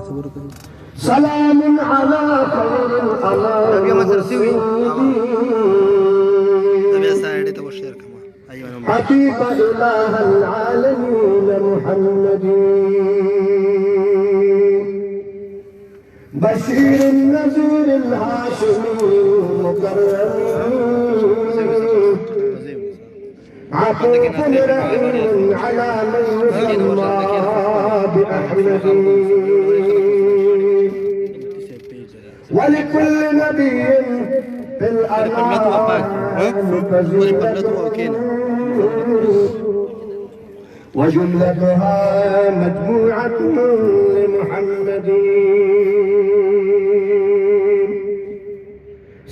سلام على خير حبيب إله العالمين محمد بشير النذير الهاشمي المكرم عطوف رحيم على من يسمى بأحمد ولكل نبي في الأنعام فزيلة وجملتها مجموعة لمحمد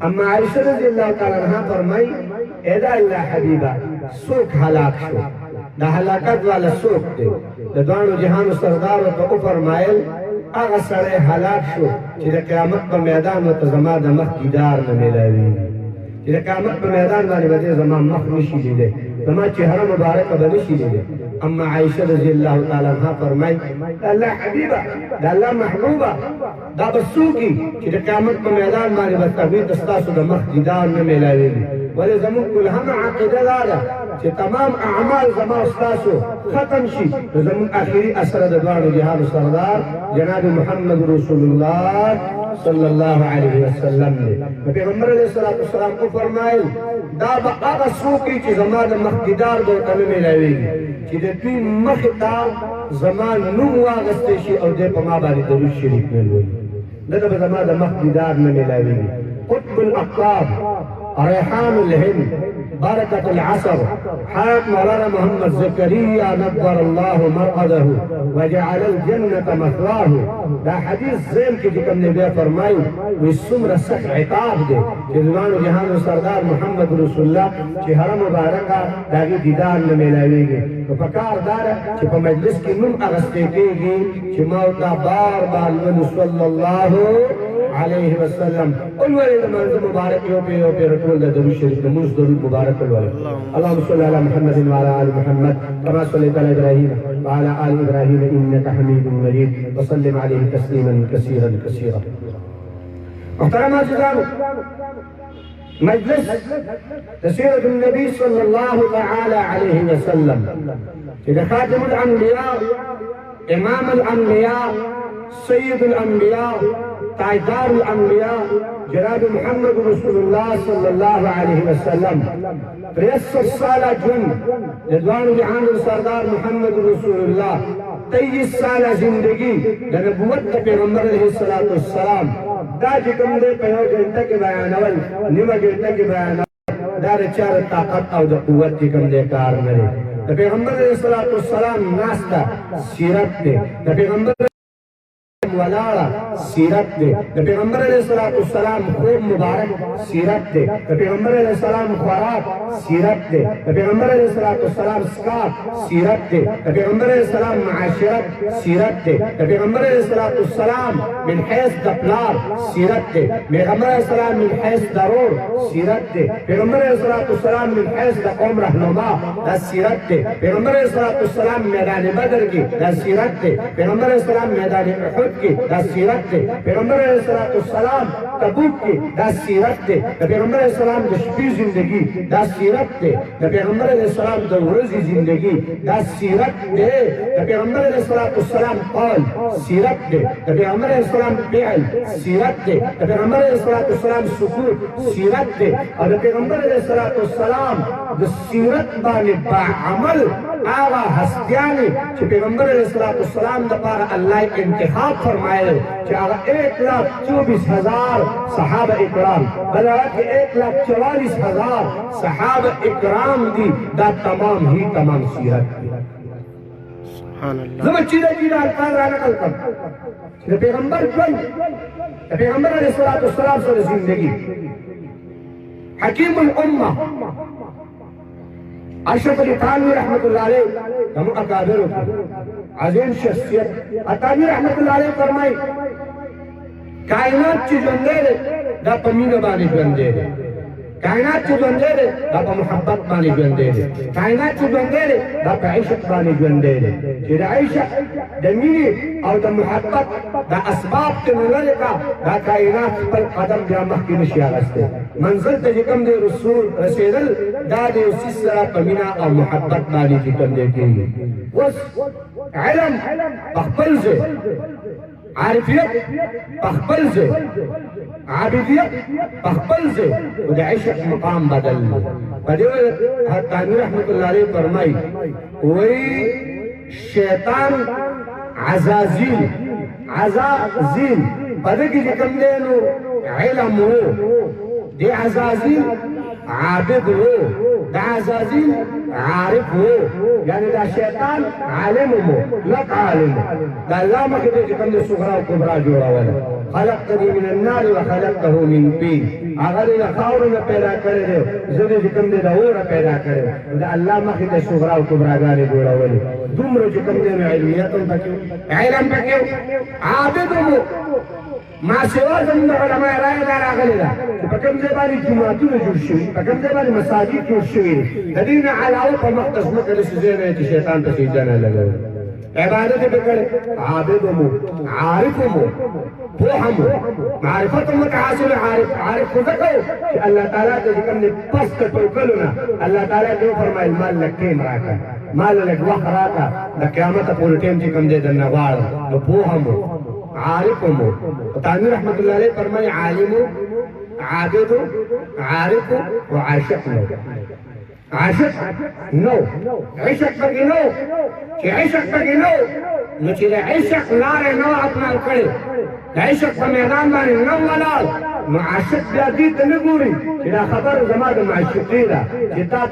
اما عائشہ رضی اللہ تعالیٰ عنہ فرمائی اے دا اللہ حبیبہ سوک ہلاک شو دا ہلاکت والا سوک دے دا دوانو جہان سردار و تو فرمائل اغا سڑے ہلاک شو چی دا قیامت پر میدان و تزما دا مخ دیدار نمیلاوی چی دا قیامت پر میدان والی بدے زمان مخ نشی دیدے زمان چہرہ مبارک بنشی دیدے اما عائشہ رضی اللہ تعالیٰ عنہ فرمائی دا اللہ حبیبہ دا اللہ محبوبہ دا بسوکی چی دا قیامت پر میدان والی بدے تستاسو دا مخ دیدار نمیلاوی ولی زمان کل ہم عقیدہ دارا چی تمام اعمال زمان استاسو ختم شی زمان آخری اثر دوانو جہاد سردار جناب محمد رسول اللہ صلی اللہ علیہ وسلم نے پیغمبر علیہ السلام کو فرمائل دا با آغا سوکی چی زمان مخدیدار دو تنمی لائوی گی چی دے توی مختا زمان نو واغستے شی او دے پما باری دروش شریف میں لوئی دا با زمان مخدیدار نمی لائوی گی قطب الاقطاب ریحان الهند بركة العصر حاج مولانا محمد زكريا نبر الله مرقده وجعل الجنة مثواه دا حدیث زین کی جکم نے بے فرمائی وہ سمر سخت عقاب دے کہ زمان و جہان و سردار محمد رسول اللہ چی حرم مبارکہ داگی دیدار نمیلاوی گے تو پکار دارا چی پا مجلس کی نم اغسطے کے گی چی موتا بار بار من صلی اللہ علیہ وسلم الولی منظر مبارک یو پہ رسول دا درود شریف نموز درود مبارک الولی اللہم صلی علی محمد وعلی آل محمد کما صلیت علی ابراہیم وعلی آل ابراہیم انکا حمید مجید وسلم علیہ تسلیما کثیرا کثیرا محترم عزیزان مجلس سیرة النبی صلی اللہ تعالی علیہ وسلم کہ خاتم الانبیاء امام الانبیاء سید الانبیاء تاجدار الانبیاء جناب محمد رسول اللہ صلی اللہ علیہ وسلم 63 سالہ جن جدوان جہان سردار محمد رسول اللہ 23 سالہ زندگی نبوت پیغمبر علیہ السلام دا جکم دے پیو گھنٹہ کے بیانول نمہ گھنٹہ کے بیانول دا رچار طاقت او دا قوت جکم دے کار نرے دا پیغمبر علیہ السلام ناستا سیرت دے دا پیغمبر ولارا سیرت دے دا پیغمبر علیہ السلام خوب مبارک سیرت دے دا پیغمبر علیہ السلام خوراک سیرت دے دا پیغمبر علیہ السلام سکاپ سیرت دے دا پیغمبر علیہ السلام معاشرت سیرت دے دا پیغمبر علیہ السلام من حیث دپلار سیرت دے پیغمبر علیہ السلام من حیث درور سیرت دے پیغمبر علیہ السلام من حیث دا قوم رہنما دا سیرت دے پیغمبر علیہ السلام میدان بدر کی دا سیرت دے پیغمبر علیہ السلام میدان احد کی دا سیرت دے پیغمبر علیہ السلام تبوک کی دا سیرت دے پیغمبر علیہ السلام دا شپی زندگی دا سیرت دے پیغمبر علیہ السلام دا ورزی زندگی دا سیرت دے پیغمبر علیہ السلام قول سیرت دے پیغمبر علیہ السلام فعل سیرت دے پیغمبر علیہ السلام سکوت سیرت دے اور پیغمبر علیہ السلام دا سیرت بانے باعمل آغا ہستیانی چھ پیغمبر علیہ السلام دا پارا اللہ انتخاب فرمائے کہ آغا 1,24,000 صحابہ اکرام بلغت کہ 1,44,000 صحابہ اکرام دی دا تمام ہی تمام سیرت دی زمان چیدہ الفاظ رانا کلکم پیغمبر جن پیغمبر علیہ السلام سے زندگی حکیم الامہ اشرف علی تھانوی رحمت اللہ علیہ ہم اکابر عظیم شخصیت اتانی رحمت اللہ علیہ فرمائی کائنات چی جوندے رے دا پا مین بانی جوندے رے کائنات چی جوندے رے دا پا محبت بانی جوندے رے کائنات چی جوندے رے دا پا عشق بانی جوندے رے چی دا عشق دا مینی او دا محبت دا اسباب تنلل کا دا کائنات پر قدم بیا مخی نشی آغستے منزل تا جکم دے رسول رسیدل دا دے سلسلہ پا مینا او محبت بانی جکم دے کے وس علم بخبل سے عارفیت بخبل سے عابدیت بخبل سے وہ عشق مقام بدل فدیو حتانی رحمت اللہ علیہ فرمائی وہی شیطان عزازیل بدے کی جکم دینو علم ہو دے عزازیل عابد ہو، دا عزازیل عارف ہو، یعنی دا شیطان عالم ہو، لک عالم ہو. دا اللہ مخدے جکم دے سغرا و کبرا جوڑا والا. خلقتنی من النار و خلقته من طین. اگر دا خاورنا پیدا کرے دے، زدے جکم دے دا اور پیدا کرے. دا اللہ مخدے سغرا و کبرا گانے جوڑا والا. دمرو جکم دے میں علمیتوں پکیو، علم پکیو، عابد ہو. ما سوا زمون د علماء رائے دار راغلی ده چې په کوم ځای باندې جوماتونه جوړ شوي، په کوم ځای باندې مساجد جوړ شوي دي، د دې نه علاوه په مقدس ځمکه داسې ځای نه چې شیطان ته سجده نه لګوي. عبادت یې کړې، عابد مو، عارف مو، پوه مو، معرفت مو ته حاصل عارف خو ځکه و چې الله تعالی ته چې کوم دی پس د توکلو نه الله تعالی ته وفرمایل مال لږ ټیم راکړه، مال لږ وخت راکړه، د قیامته پورې ټیم چې کوم دی درنه غواړم. نو پوه مو، عارف مو. تعمیر رحمت اللہ علیہ فرمائے عالم عابد عارف و عاشق نو. عاشق نو، عشق پکی نو، چی عشق پکی نو، نو چی دا عشق لارے نو اپنا کرے، دا عشق پا میدان بانی نو ولال، نو عاشق بیا دیت نگوری چی دا خبر زمان دا معشق دیدا چی تا